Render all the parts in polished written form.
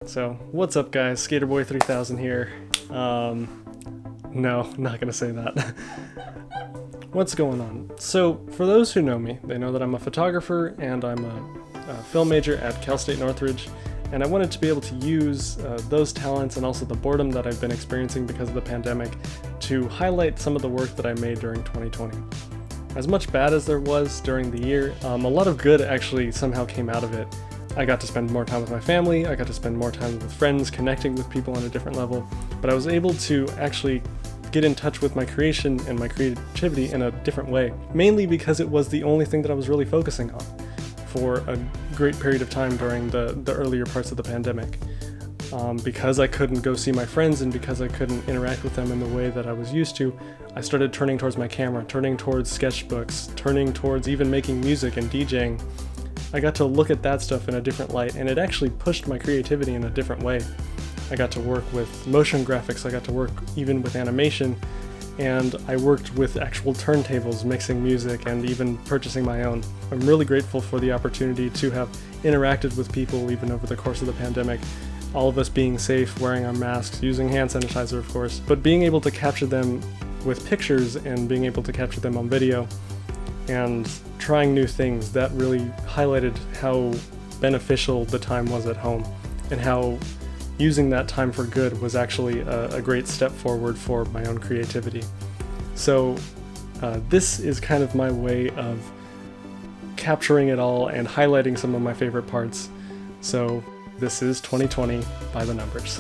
So, what's up guys, Skaterboy3000 here. No, not gonna say that. What's going on? So, for those who know me, they know that I'm a photographer and I'm a film major at Cal State Northridge, and I wanted to be able to use those talents and also the boredom that I've been experiencing because of the pandemic to highlight some of the work that I made during 2020. As much bad as there was during the year, a lot of good actually somehow came out of it. I got to spend more time with my family, I got to spend more time with friends, connecting with people on a different level, but I was able to actually get in touch with my creation and my creativity in a different way, mainly because it was the only thing that I was really focusing on for a great period of time during the earlier parts of the pandemic. Because I couldn't go see my friends and because I couldn't interact with them in the way that I was used to, I started turning towards my camera, turning towards sketchbooks, turning towards even making music and DJing. I got to look at that stuff in a different light, and it actually pushed my creativity in a different way. I got to work with motion graphics, I got to work even with animation, and I worked with actual turntables, mixing music, and even purchasing my own. I'm really grateful for the opportunity to have interacted with people even over the course of the pandemic, all of us being safe, wearing our masks, using hand sanitizer of course, but being able to capture them with pictures and being able to capture them on video and trying new things, that really highlighted how beneficial the time was at home and how using that time for good was actually a great step forward for my own creativity. So this is kind of my way of capturing it all and highlighting some of my favorite parts. So this is 2020 by the numbers.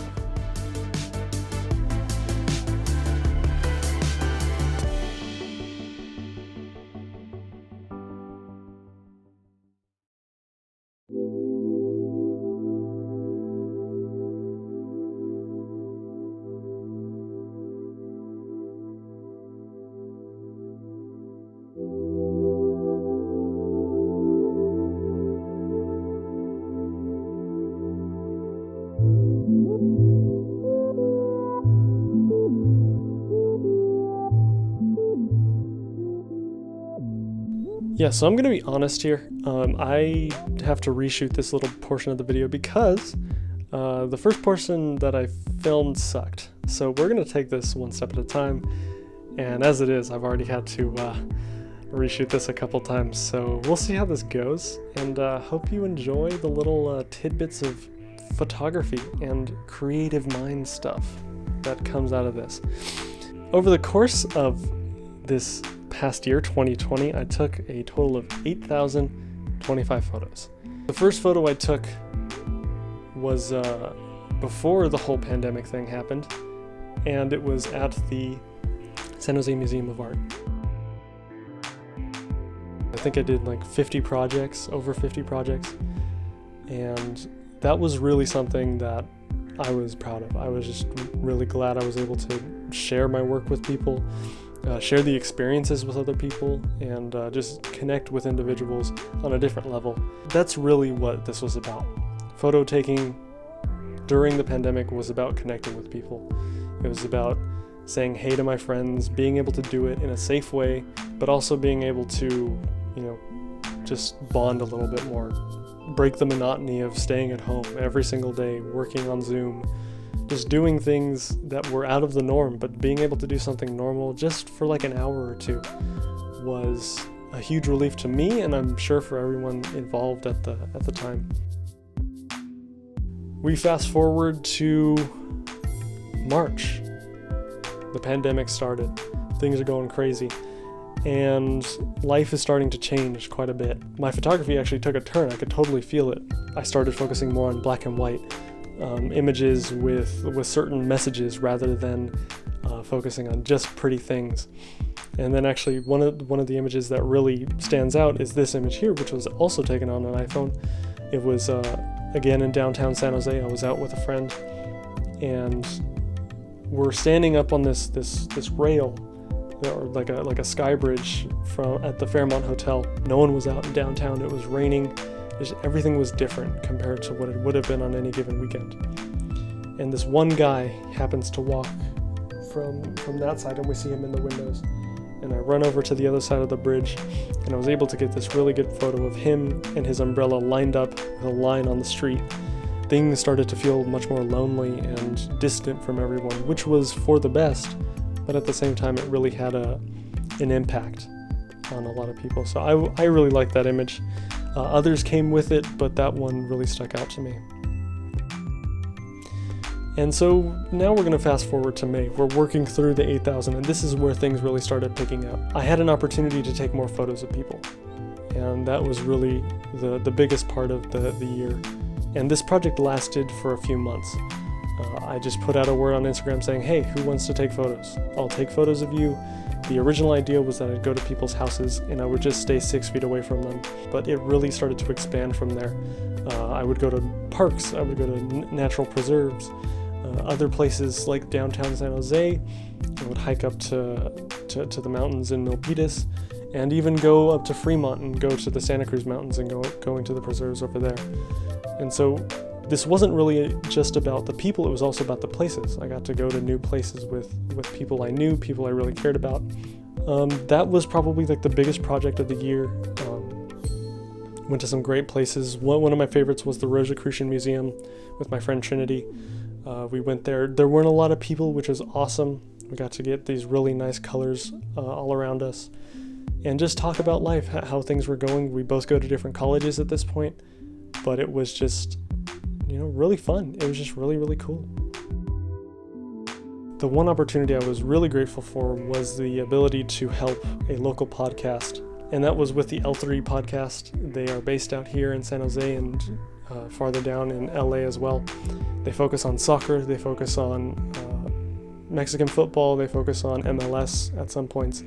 Yeah, so I'm gonna be honest here. I have to reshoot this little portion of the video because the first portion that I filmed sucked. So we're gonna take this one step at a time, and as it is, I've already had to reshoot this a couple times, so we'll see how this goes, and hope you enjoy the little tidbits of photography and creative mind stuff that comes out of this. Over the course of this past year, 2020, I took a total of 8,025 photos. The first photo I took was before the whole pandemic thing happened, and it was at the San Jose Museum of Art. I think I did like 50 projects, over 50 projects, and that was really something that I was proud of. I was just really glad I was able to share my work with people, share the experiences with other people, and just connect with individuals on a different level. That's really what this was about. Photo taking during the pandemic was about connecting with people. It was about saying hey to my friends, being able to do it in a safe way, but also being able to, just bond a little bit more. Break the monotony of staying at home every single day, working on Zoom, just doing things that were out of the norm, but being able to do something normal just for like an hour or two was a huge relief to me, and I'm sure for everyone involved at the time. We fast forward to March. The pandemic started. Things are going crazy, and life is starting to change quite a bit. My photography actually took a turn. I could totally feel it. I started focusing more on black and white images with certain messages rather than focusing on just pretty things. And then actually one of the images that really stands out is this image here, which was also taken on an iPhone. It was again in downtown San Jose. I was out with a friend, and we're standing up on this rail, or like a sky bridge at the Fairmont Hotel. No one was out in downtown. It was raining. Everything was different compared to what it would have been on any given weekend. And this one guy happens to walk from that side, and we see him in the windows. And I run over to the other side of the bridge, and I was able to get this really good photo of him and his umbrella lined up with a line on the street. things started to feel much more lonely and distant from everyone, which was for the best, but at the same time it really had an impact on a lot of people. So I really like that image. Others came with it, but that one really stuck out to me. And so now we're going to fast forward to May. We're working through the 8,000, and this is where things really started picking up. I had an opportunity to take more photos of people, and that was really the biggest part of the year. And this project lasted for a few months. I just put out a word on Instagram saying, hey, who wants to take photos? I'll take photos of you. The original idea was that I'd go to people's houses and I would just stay 6 feet away from them, but it really started to expand from there. I would go to parks, I would go to natural preserves, other places like downtown San Jose. I would hike up to the mountains in Milpitas, and even go up to Fremont and go to the Santa Cruz Mountains and going to the preserves over there. And so this wasn't really just about the people, it was also about the places. I got to go to new places with people I knew, people I really cared about. That was probably like the biggest project of the year. Went to some great places. One of my favorites was the Rosicrucian Museum with my friend Trinity. We went there. There weren't a lot of people, which was awesome. We got to get these really nice colors all around us and just talk about life, how things were going. We both go to different colleges at this point, but it was just, really fun. It was just really, really cool. The one opportunity I was really grateful for was the ability to help a local podcast, and that was with the L3 podcast. They are based out here in San Jose and farther down in LA as well. They focus on soccer, they focus on Mexican football, they focus on MLS at some points,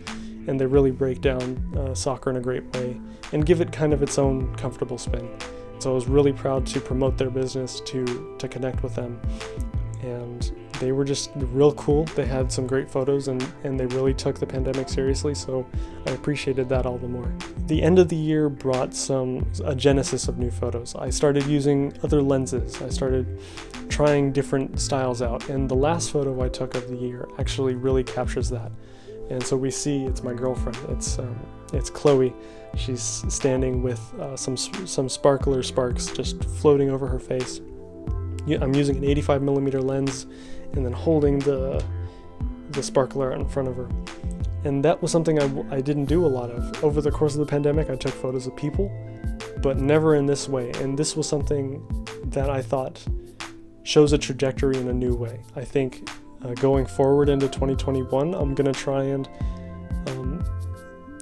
and they really break down soccer in a great way and give it kind of its own comfortable spin. So I was really proud to promote their business, to connect with them, and they were just real cool. They had some great photos and they really took the pandemic seriously, so I appreciated that all the more. The end of the year brought a genesis of new photos. I started using other lenses. I started trying different styles out, and the last photo I took of the year actually really captures that. And so we see it's my girlfriend. It's Chloe. She's standing with some sparkler sparks just floating over her face. I'm using an 85mm lens and then holding the sparkler out in front of her. And that was something I didn't do a lot of. Over the course of the pandemic, I took photos of people, but never in this way. And this was something that I thought shows a trajectory in a new way. I think going forward into 2021, I'm going to try and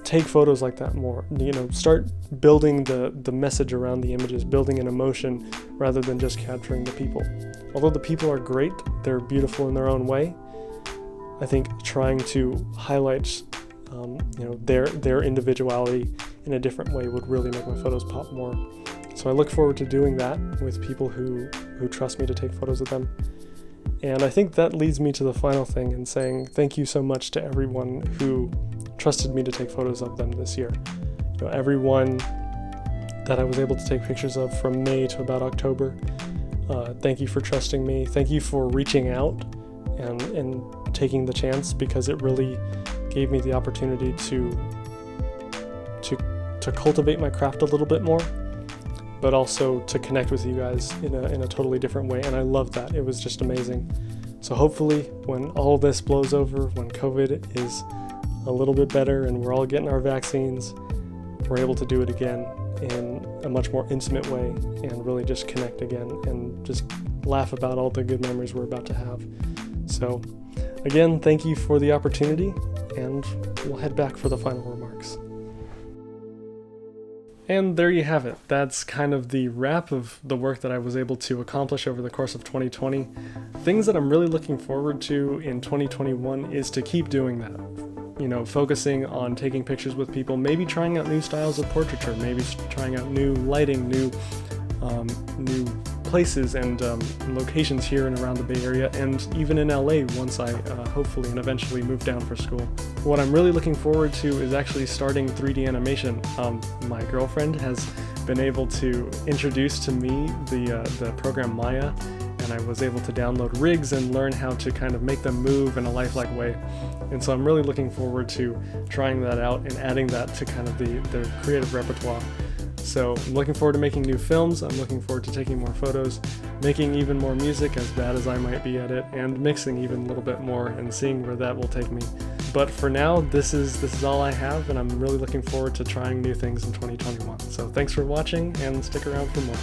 take photos like that more. Start building the message around the images, building an emotion rather than just capturing the people. Although the people are great, they're beautiful in their own way, I think trying to highlight their individuality in a different way would really make my photos pop more. So I look forward to doing that with people who trust me to take photos of them. And I think that leads me to the final thing and saying thank you so much to everyone who trusted me to take photos of them this year. Everyone that I was able to take pictures of from May to about October. Thank you for trusting me. Thank you for reaching out and taking the chance, because it really gave me the opportunity to cultivate my craft a little bit more, but also to connect with you guys in a totally different way. And I loved that. It was just amazing. So hopefully when all this blows over, when COVID is a little bit better and we're all getting our vaccines, we're able to do it again in a much more intimate way and really just connect again and just laugh about all the good memories we're about to have. So again, thank you for the opportunity, and we'll head back for the final remarks. And there you have it. That's kind of the wrap of the work that I was able to accomplish over the course of 2020. Things that I'm really looking forward to in 2021 is to keep doing that. Focusing on taking pictures with people, maybe trying out new styles of portraiture, maybe trying out new lighting, new places and locations here and around the Bay Area, and even in LA once I hopefully and eventually move down for school. What I'm really looking forward to is actually starting 3D animation. My girlfriend has been able to introduce to me the program Maya, and I was able to download rigs and learn how to kind of make them move in a lifelike way. And so I'm really looking forward to trying that out and adding that to kind of the creative repertoire. So I'm looking forward to making new films, I'm looking forward to taking more photos, making even more music, as bad as I might be at it, and mixing even a little bit more and seeing where that will take me. But for now, this is all I have, and I'm really looking forward to trying new things in 2021. So thanks for watching, and stick around for more.